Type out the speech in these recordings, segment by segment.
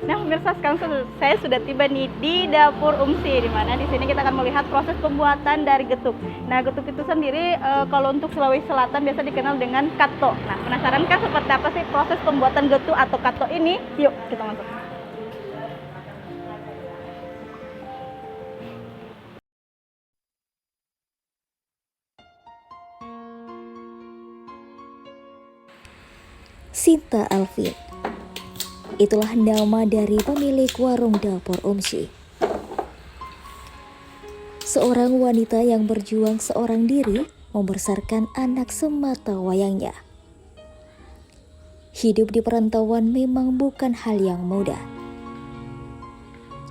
Nah, pemirsa, sekarang saya sudah tiba nih di dapur Umsi, di mana di sini kita akan melihat proses pembuatan dari getuk. Nah, getuk itu sendiri kalau untuk Sulawesi Selatan biasa dikenal dengan kato. Nah, penasaran kan seperti apa sih proses pembuatan getuk atau kato ini? Yuk, kita masuk. Sinta Alvin. Itulah nama dari pemilik warung dapur Umsi. Seorang wanita yang berjuang seorang diri membesarkan anak semata wayangnya. Hidup di perantauan memang bukan hal yang mudah.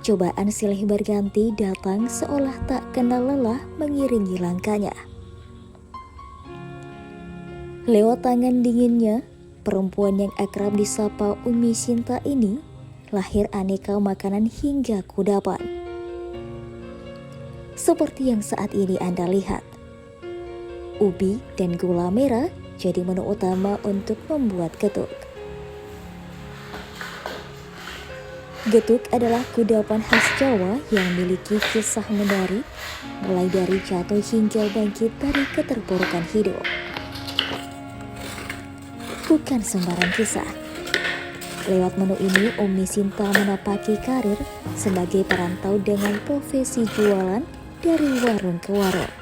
Cobaan silih berganti datang seolah tak kenal lelah mengiringi langkahnya. Lewat tangan dinginnya, perempuan yang akrab disapa Umi Sinta ini lahir aneka makanan hingga kudapan. Seperti yang saat ini Anda lihat, ubi dan gula merah jadi menu utama untuk membuat getuk. Getuk adalah kudapan khas Jawa yang memiliki kisah menarik, mulai dari jatuh hingga bangkit dari keterpurukan hidup. Bukan sembarang kisah. Lewat menu ini, Umi Sinta menapaki karir sebagai perantau dengan profesi jualan dari warung ke warung.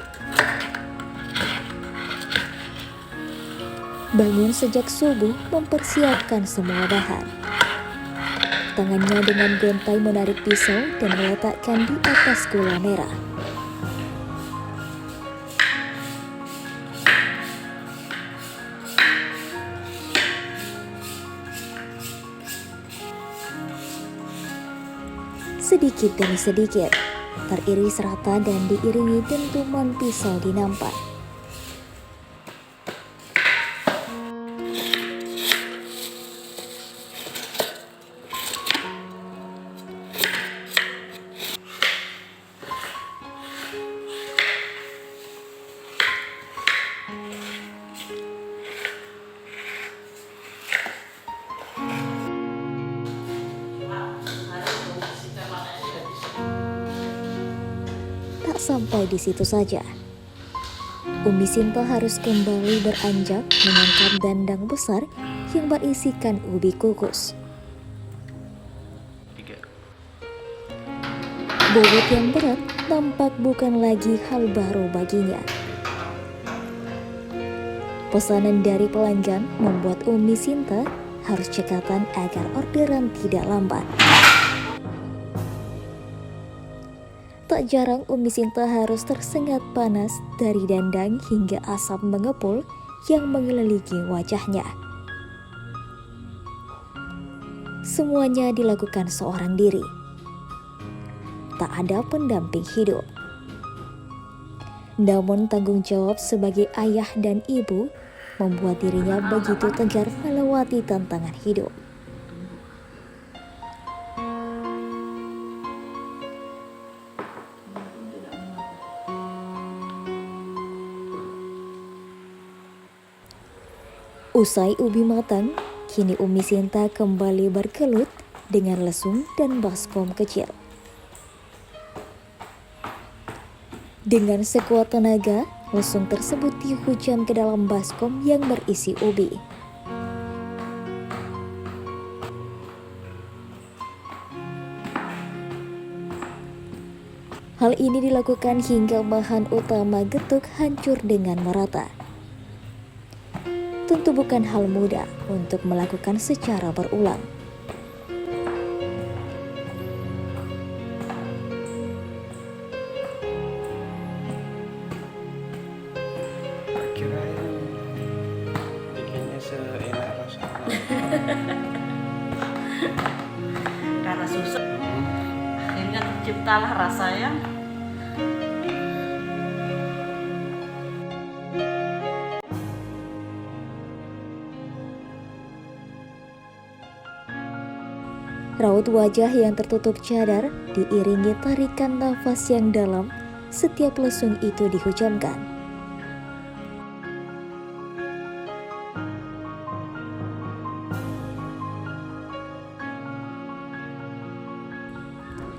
Bangun sejak subuh mempersiapkan semua bahan. Tangannya dengan gontai menarik pisau dan meletakkan di atas gula merah. Sedikit demi sedikit, teriris rata dan diiringi dentuman pisau di nampan. Sampai di situ saja, Umi Sinta harus kembali beranjak mengangkat dandang besar yang berisikan ubi kukus. Bobot yang berat tampak bukan lagi hal baru baginya. Pesanan dari pelanggan membuat Umi Sinta harus cekatan agar orderan tidak lambat. Tak jarang Umi Sinta harus tersengat panas dari dandang hingga asap mengepul yang mengelilingi wajahnya. Semuanya dilakukan seorang diri. Tak ada pendamping hidup. Namun tanggung jawab sebagai ayah dan ibu membuat dirinya begitu tegar melewati tantangan hidup. Usai ubi matang, kini Umi Sinta kembali berkelut dengan lesung dan baskom kecil. Dengan sekuat tenaga, lesung tersebut dihujam ke dalam baskom yang berisi ubi. Hal ini dilakukan hingga bahan utama getuk hancur dengan merata. Tentu bukan hal mudah untuk melakukan secara berulang. Karena susah, akhirnya terciptalah rasa yang Raut wajah yang tertutup cadar diiringi tarikan nafas yang dalam setiap lesung itu dihujamkan.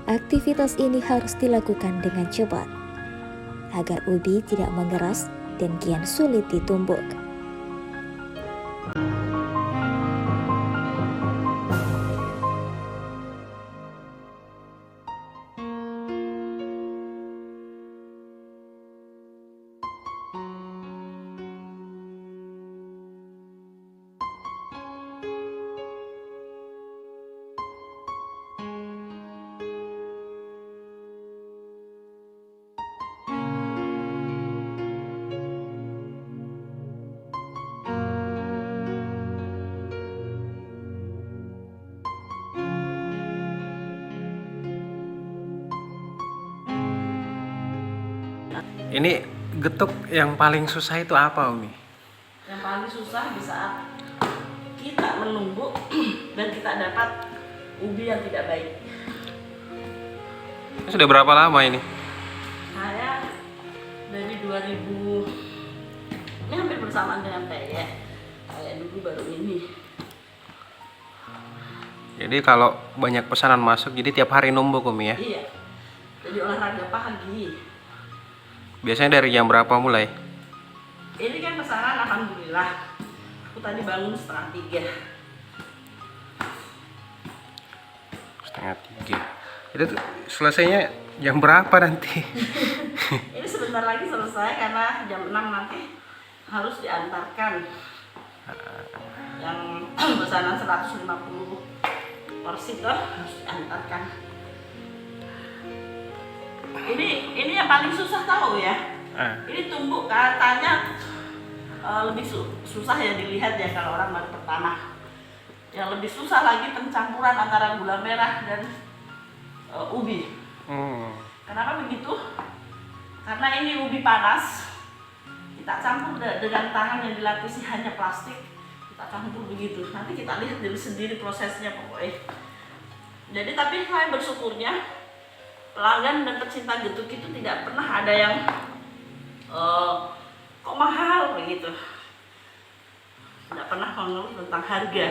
Aktivitas ini harus dilakukan dengan cepat agar ubi tidak mengeras dan kian sulit ditumbuk. Ini getuk yang paling susah itu apa, Umi? yang paling susah di saat kita menumbuk dan kita dapat ubi yang tidak baik. Sudah berapa lama ini? Saya dari 2000, ini hampir bersamaan dengan saya. Saya dulu baru ini. Jadi kalau banyak pesanan masuk, jadi tiap hari numbuk, Umi ya? Iya. Jadi olahraga pagi. Biasanya dari jam berapa mulai? Ini kan pesanan alhamdulillah. Aku tadi bangun 2:30. 2:30. Itu selesainya jam berapa nanti? Ini sebentar lagi selesai karena jam 6 nanti harus diantarkan yang pesanan 150 porsi tuh harus diantarkan. Ini yang paling susah tahu ya. Ini tumbuk katanya lebih susah ya dilihat ya kalau orang baru pertama. Yang lebih susah lagi pencampuran antara gula merah dan ubi. Kenapa begitu? Karena ini ubi panas. Kita campur dengan tangan yang dilapisi hanya plastik. Kita campur begitu. Nanti kita lihat sendiri prosesnya pokoknya. Jadi tapi saya bersyukurnya pelanggan dan pecinta getuk itu tidak pernah ada yang kok mahal begitu. Tidak pernah mengeluh tentang harga.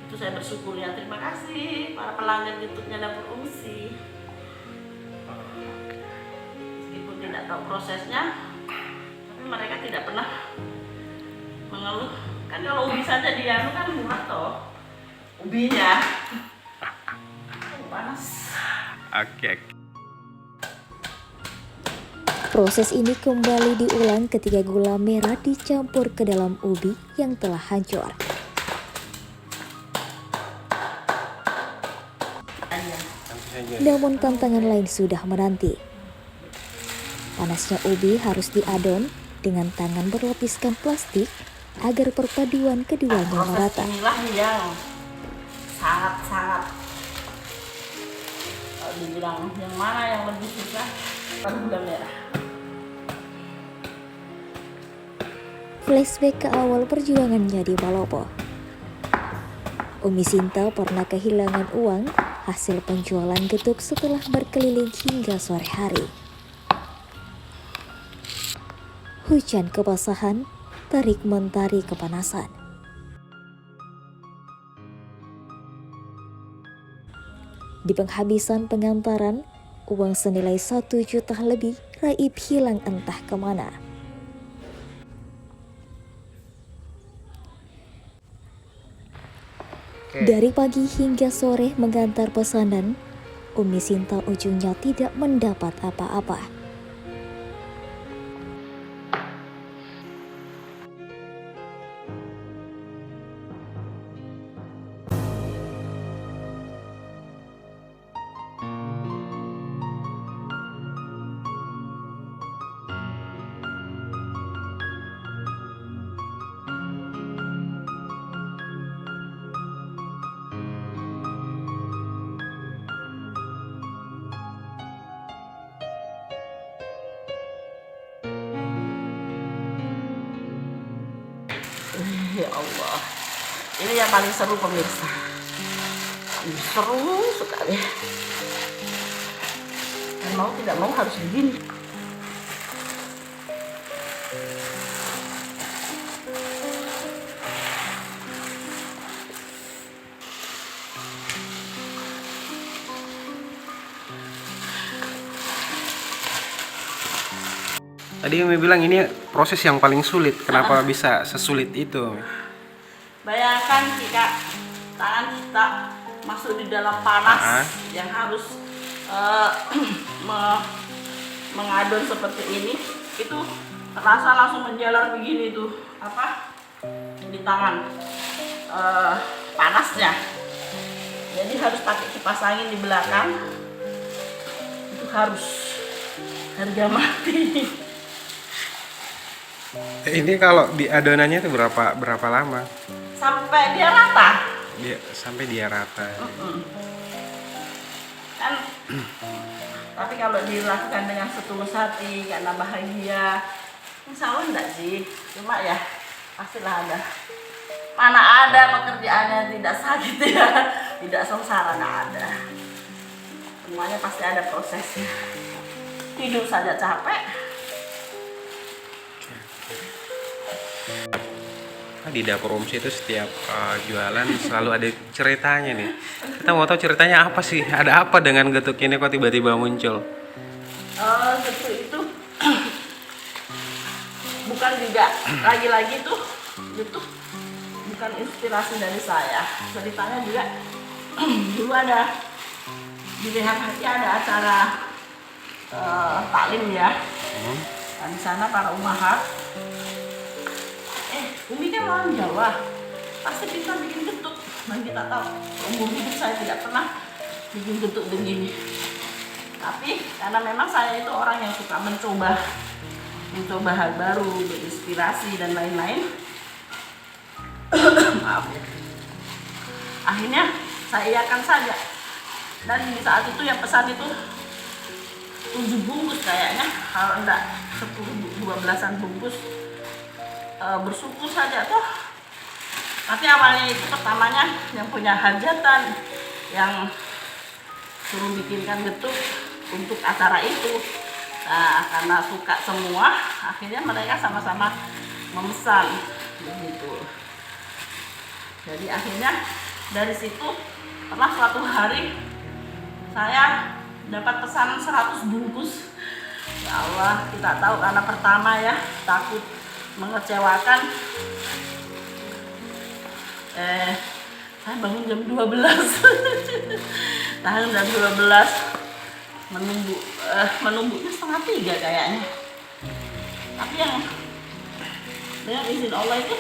Itu saya bersyukur ya. Terima kasih para pelanggan getuknya Dapur Umsi. Meskipun tidak tahu prosesnya, tapi mereka tidak pernah mengeluh. Kan kalau ubi saja dia kan murah toh. Ubinya panas. Oke. Proses ini kembali diulang ketika gula merah dicampur ke dalam ubi yang telah hancur. Namun tantangan lain sudah menanti. Panasnya ubi harus diadon dengan tangan berlapiskan plastik agar perpaduan keduanya merata. Inilah yang sangat-sangat dibilang yang mana yang lebih susah kan gula merah. Flashback ke awal perjuangannya di Palopo. Umi Sinta pernah kehilangan uang hasil penjualan getuk setelah berkeliling hingga sore hari. Hujan kebasahan, tarik mentari kepanasan. Di penghabisan pengantaran, uang senilai 1 juta lebih raib hilang entah kemana. Dari pagi hingga sore mengantar pesanan, Umi Sinta ujungnya tidak mendapat apa-apa. Ya Allah, ini yang paling seru pemirsa. Seru sekali. Dan mau tidak mau harus begini. Tadi Umi bilang ini proses yang paling sulit. Kenapa bisa sesulit itu, Umi? Bayangkan jika tangan kita masuk di dalam panas yang harus mengadon seperti ini, itu terasa langsung menjalar begini tuh di tangan panasnya. Jadi harus pakai kipas angin di belakang. Itu harus harga mati. Ini kalau di adonannya itu berapa lama? Sampai dia rata. Sampai dia rata. Kan tapi kalau dilakukan dengan setulus hati karena bahagia, insya Allah enggak sih, cuma ya pastilah ada. Mana ada pekerjaannya tidak sakit ya, tidak sengsara, nggak ada. Semuanya pasti ada prosesnya. Tidur saja capek. Di dapur Umsi itu setiap jualan selalu ada ceritanya nih. Kita mau tahu ceritanya apa sih? Ada apa dengan getuk ini kok tiba-tiba muncul? Getuk itu bukan juga lagi-lagi tuh getuk bukan inspirasi dari saya. Ceritanya juga dulu ada di Rehan Hati ada acara taklim ya. Nah, di sana para umahat. Umi kan orang Jawa, pasti bisa bikin getuk. Dan kita tahu, umur hidup saya tidak pernah bikin getuk begini. Tapi karena memang saya itu orang yang suka mencoba hal baru, berinspirasi dan lain-lain. Maaf ya. Akhirnya saya iakan saja. Dan di saat itu yang pesan itu 7 bungkus kayaknya, kalau enggak 10-12an bungkus. Bersyukur saja toh. Tapi awalnya itu pertamanya yang punya hajatan yang suruh bikinkan getuk untuk acara itu. Nah, karena suka semua, akhirnya mereka sama-sama memesan begitu. Jadi akhirnya dari situ pernah suatu hari saya dapat pesanan 100 bungkus. Ya Allah, kita tahu karena pertama ya takut mengecewakan. Saya bangun jam 12 tahan jam 12 menunggunya 2:30 kayaknya. Tapi yang dengan izin Allah itu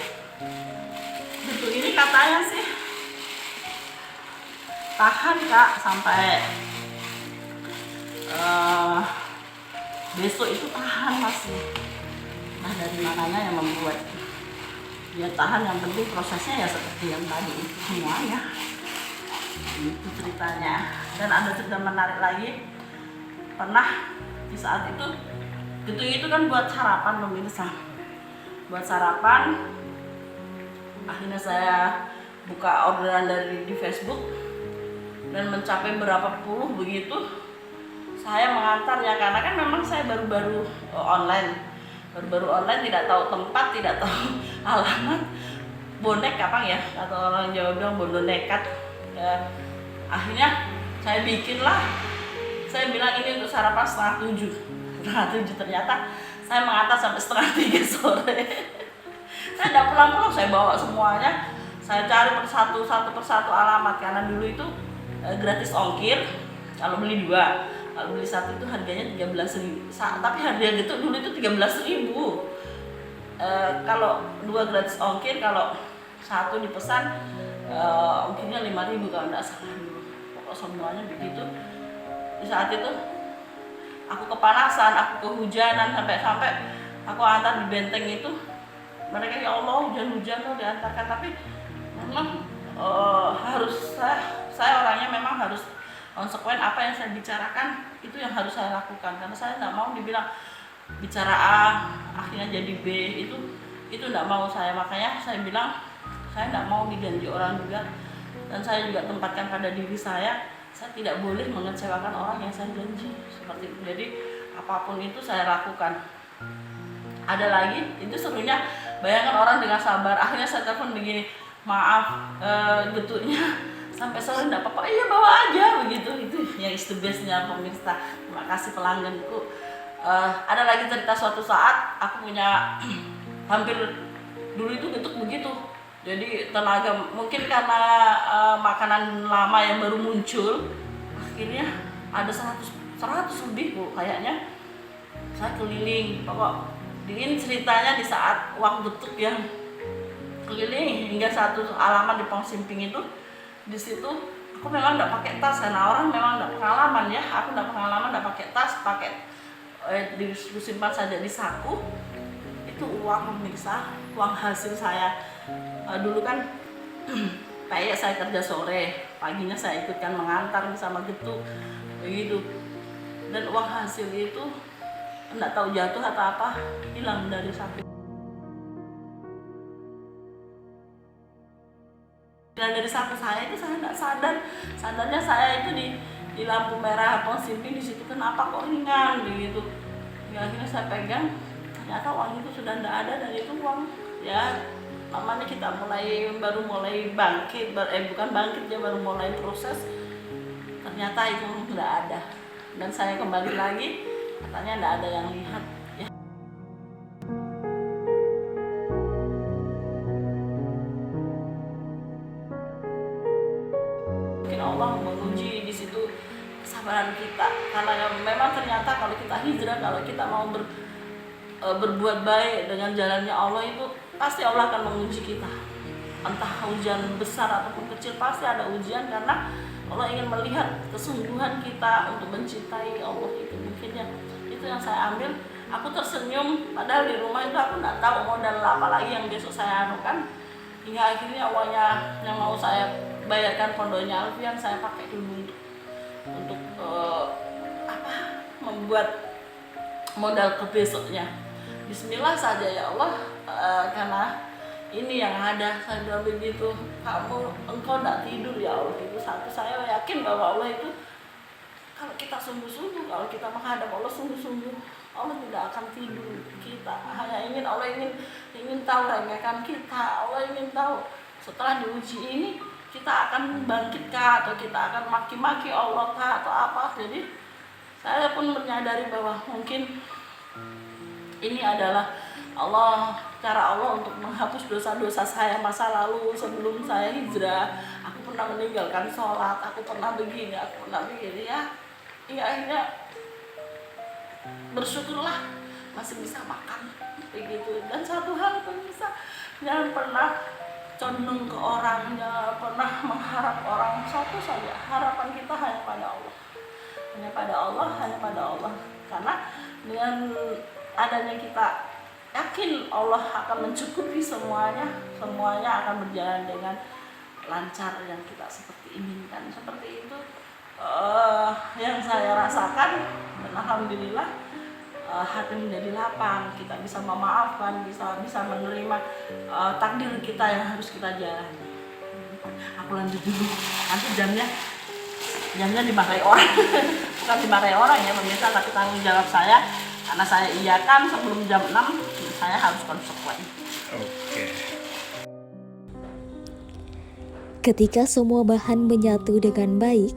getuk ini katanya sih tahan Kak sampai besok itu tahan masih. Nah, dari mananya yang membuat dia tahan, yang penting prosesnya ya seperti yang tadi itu semuanya. Itu ceritanya. Dan ada cerita menarik lagi. Pernah di saat itu itu kan buat sarapan pemirsa. Buat sarapan. Akhirnya saya buka orderan di Facebook dan mencapai berapa puluh begitu. Saya mengantarnya karena kan memang saya baru-baru online. Baru-baru online, tidak tahu tempat, tidak tahu alamat. Bonek apa ya, atau orang Jawa bilang bodoh nekat. Akhirnya saya bikinlah. Saya bilang ini untuk sarapan 2:30. Ternyata saya mengantar sampai 2:30 sore. Saya tidak pulang-pulang, saya bawa semuanya. Saya cari satu persatu alamat karena dulu itu gratis ongkir kalau beli 2. Kalau beli 1 itu harganya 13.000. Tapi harga getuk dulu itu 13.000. Kalau 2 gratis ongkir, kalau 1 dipesan ongkirnya 5.000 kalau tidak salah dulu. Pokok semuanya begitu. Di saat itu aku kepanasan, aku kehujanan sampai aku antar di benteng itu. Mereka ya Allah hujan-hujan loh diantarkan, tapi memang harus saya orangnya memang harus konsekuen. Apa yang saya bicarakan itu yang harus saya lakukan karena saya nggak mau dibilang bicara A akhirnya jadi B, itu nggak mau saya. Makanya saya bilang Saya tidak mau dijanji orang juga, dan saya juga tempatkan pada diri saya tidak boleh mengecewakan orang yang saya janji seperti itu. Jadi apapun itu saya lakukan. Ada lagi, itu serunya, bayangkan orang dengan sabar. Akhirnya saya telepon begini, maaf getutnya sampai sore enggak apa-apa, iya bawa aja begitu. Itu yang is the bestnya pemirsa. Terima kasih pelangganku. Ada lagi cerita, suatu saat aku punya hampir dulu itu getuk begitu. Jadi tenaga, mungkin karena makanan lama yang baru muncul, akhirnya ada 100 lebih Bu kayaknya. Saya keliling, pokok ini ceritanya di saat uang getuk yang keliling hingga satu alaman di Pong Simping itu. Di situ aku memang enggak pakai tas, karena orang memang enggak pengalaman ya. Aku enggak pengalaman, enggak pakai tas, pakai disimpan saja di saku. Itu uang pemirsa, uang hasil saya. Dulu kan kayak saya kerja sore, paginya saya ikutkan mengantar bersama getuk begitu. Dan uang hasil itu enggak tahu jatuh atau apa, hilang dari saku. Dan dari saku saya itu saya nggak sadar, sadarnya saya itu di lampu merah Pong Simping, di situ kenapa kok ringan begitu. Ya, akhirnya saya pegang, ternyata uang itu sudah nggak ada, dan itu uang ya namanya kita baru mulai bangkit, bukan bangkit ya, baru mulai proses. Ternyata itu nggak ada, dan saya kembali lagi, katanya nggak ada yang lihat. Allah menguji di situ kesabaran kita, karena memang ternyata kalau kita hijrah, kalau kita mau berbuat baik dengan jalannya Allah, itu pasti Allah akan menguji kita. Entah ujian besar ataupun kecil, pasti ada ujian, karena Allah ingin melihat kesungguhan kita untuk mencintai Allah. Itu mungkinnya itu yang saya ambil. Aku tersenyum, padahal di rumah itu aku nggak tahu modal apa lagi yang besok saya anukan. Hingga akhirnya uangnya yang mau saya bayarkan pondoknya Alfian, saya pakai dulu untuk membuat modal ke besoknya. Bismillah saja ya Allah, karena ini yang ada. Saya bilang begitu, engkau tidak tidur ya Allah. Itu satu, saya yakin bahwa Allah itu, kalau kita sungguh-sungguh, kalau kita menghadap Allah sungguh-sungguh, Allah tidak akan tidur. Kita hanya Allah ingin tahu remehkan kita. Allah ingin tahu setelah diuji ini kita akan bangkit kah, atau kita akan maki-maki Allah kah, atau apa. Jadi saya pun menyadari bahwa mungkin ini adalah cara Allah untuk menghapus dosa-dosa saya masa lalu sebelum saya hijrah. Aku pernah meninggalkan sholat, aku pernah begini, aku pernah begini ya. Hingga akhirnya bersyukurlah masih bisa makan begitu. Dan satu hal pemirsa, jangan pernah condong ke orang, jangan pernah mengharap orang. Satu saja, harapan kita hanya pada Allah, hanya pada Allah, hanya pada Allah. Karena dengan adanya kita yakin Allah akan mencukupi semuanya, semuanya akan berjalan dengan lancar yang kita seperti inginkan. Seperti itu yang saya rasakan, dan alhamdulillah hati menjadi lapang. Kita bisa memaafkan, bisa menerima takdir kita yang harus kita jalani. Aku lanjut dulu, nanti jamnya dimarahi orang. Bukan dimarahi orang ya pemirsa, tapi tanggung jawab saya, karena saya iyakan sebelum jam 6 saya harus konsekuen. Oke. Ketika semua bahan menyatu dengan baik,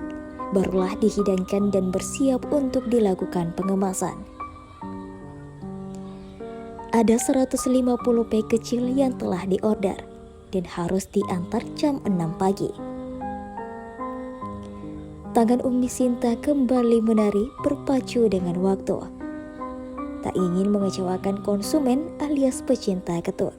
barulah dihidangkan dan bersiap untuk dilakukan pengemasan. Ada 150 pek kecil yang telah diorder dan harus diantar jam 6 pagi. Tangan Umi Sinta kembali menari berpacu dengan waktu. Tak ingin mengecewakan konsumen alias pecinta getuk.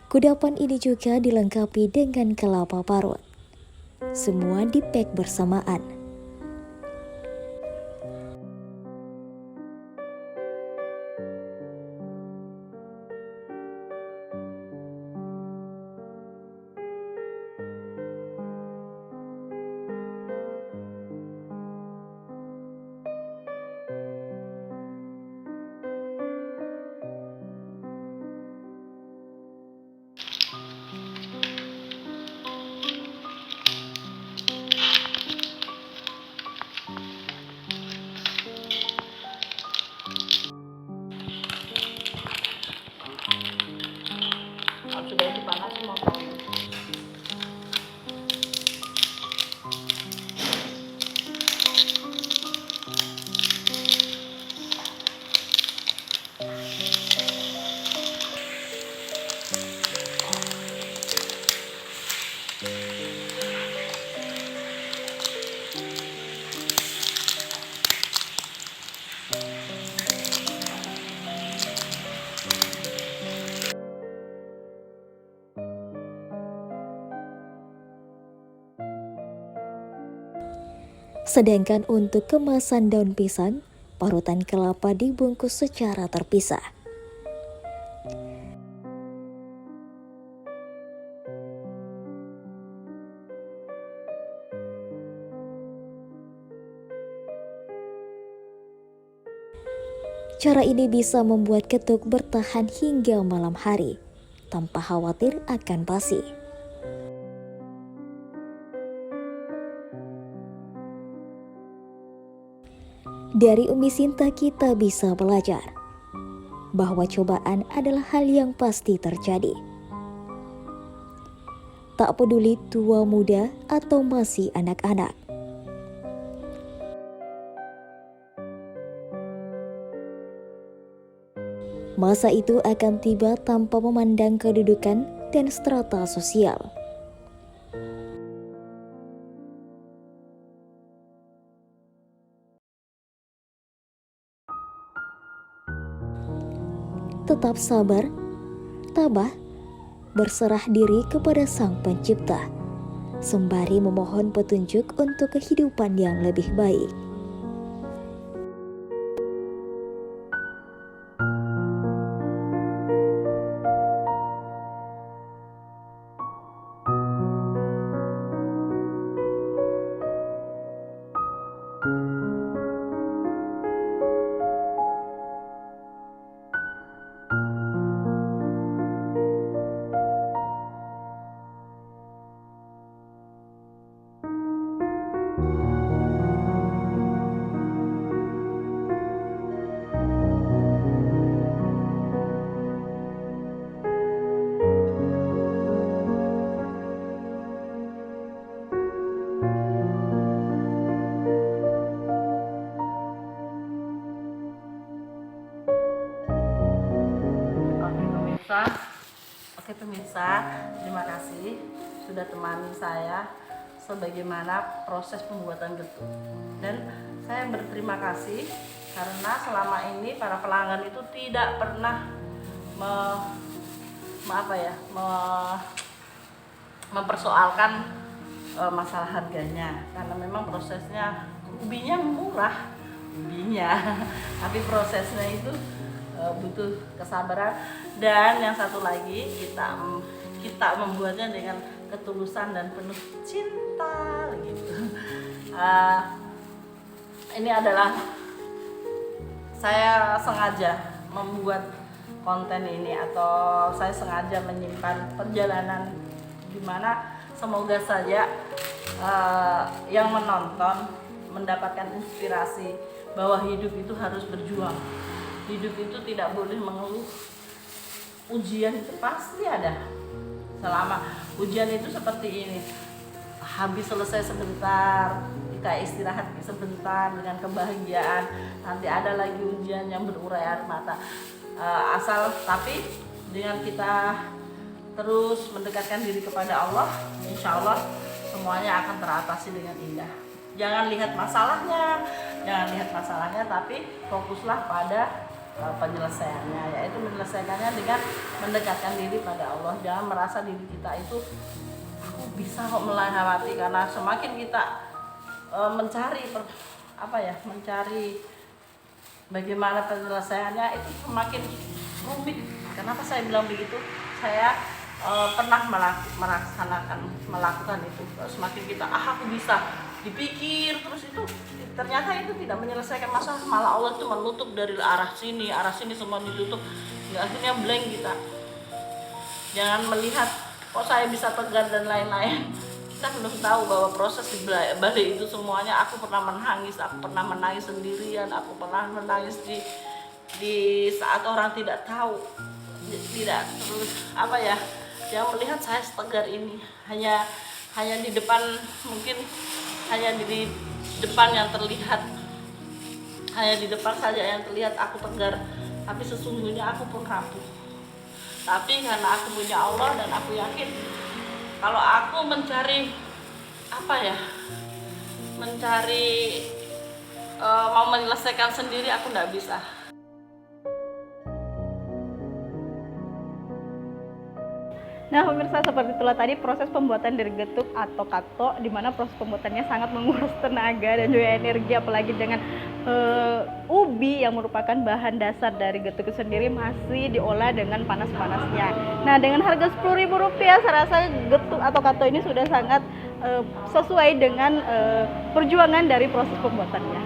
Kudapan ini juga dilengkapi dengan kelapa parut. Semua dipack bersamaan. Kalau sudah dipanas mau potong. Sedangkan untuk kemasan daun pisang, parutan kelapa dibungkus secara terpisah. Cara ini bisa membuat getuk bertahan hingga malam hari, tanpa khawatir akan basi. Dari Umi Sinta kita bisa belajar bahwa cobaan adalah hal yang pasti terjadi. Tak peduli tua muda atau masih anak-anak. Masa itu akan tiba tanpa memandang kedudukan dan strata sosial. Tetap sabar, tabah, berserah diri kepada Sang Pencipta, sembari memohon petunjuk untuk kehidupan yang lebih baik. Oke pemirsa, terima kasih sudah temani saya sebagaimana proses pembuatan getuk. Dan saya berterima kasih karena selama ini para pelanggan itu tidak pernah mempersoalkan masalah harganya, karena memang prosesnya ubinya murah tapi prosesnya itu butuh kesabaran, dan yang satu lagi kita membuatnya dengan ketulusan dan penuh cinta gitu. ini adalah saya sengaja membuat konten ini, atau saya sengaja menyimpan perjalanan gimana, semoga saja yang menonton mendapatkan inspirasi bahwa hidup itu harus berjuang. Hidup itu tidak boleh mengeluh. Ujian itu pasti ada. Selama ujian itu seperti ini, habis selesai sebentar, kita istirahat sebentar dengan kebahagiaan, nanti ada lagi ujian yang berurai air mata. Tapi dengan kita terus mendekatkan diri kepada Allah, insya Allah semuanya akan teratasi dengan indah. Jangan lihat masalahnya, tapi fokuslah pada penyelesaiannya, yaitu menyelesaikannya dengan mendekatkan diri pada Allah. Jangan merasa diri kita itu bisa kok melewati, karena semakin kita mencari bagaimana penyelesaiannya, itu semakin rumit. Kenapa saya bilang begitu? Saya pernah melakukan itu. Semakin kita aku bisa dipikir terus, itu ternyata itu tidak menyelesaikan masalah, malah Allah itu menutup dari arah sini semua ditutup, akhirnya blank kita. Jangan melihat kok saya bisa tegar dan lain-lain. Kita belum tahu bahwa proses di balik itu semuanya, aku pernah menangis sendirian, aku pernah menangis di saat orang tidak tahu, tidak terus yang melihat saya setegar ini hanya di depan, mungkin hanya di depan yang terlihat, hanya di depan saja yang terlihat aku tegar, tapi sesungguhnya aku pun rapuh. Tapi karena aku punya Allah dan aku yakin kalau aku mencari mau menyelesaikan sendiri, aku tidak bisa. Nah pemirsa, seperti itulah tadi proses pembuatan dari getuk atau kato, di mana proses pembuatannya sangat menguras tenaga dan juga energi, apalagi dengan ubi yang merupakan bahan dasar dari getuk itu sendiri masih diolah dengan panas-panasnya. Nah dengan harga Rp10.000, saya rasa getuk atau kato ini sudah sangat sesuai dengan perjuangan dari proses pembuatannya.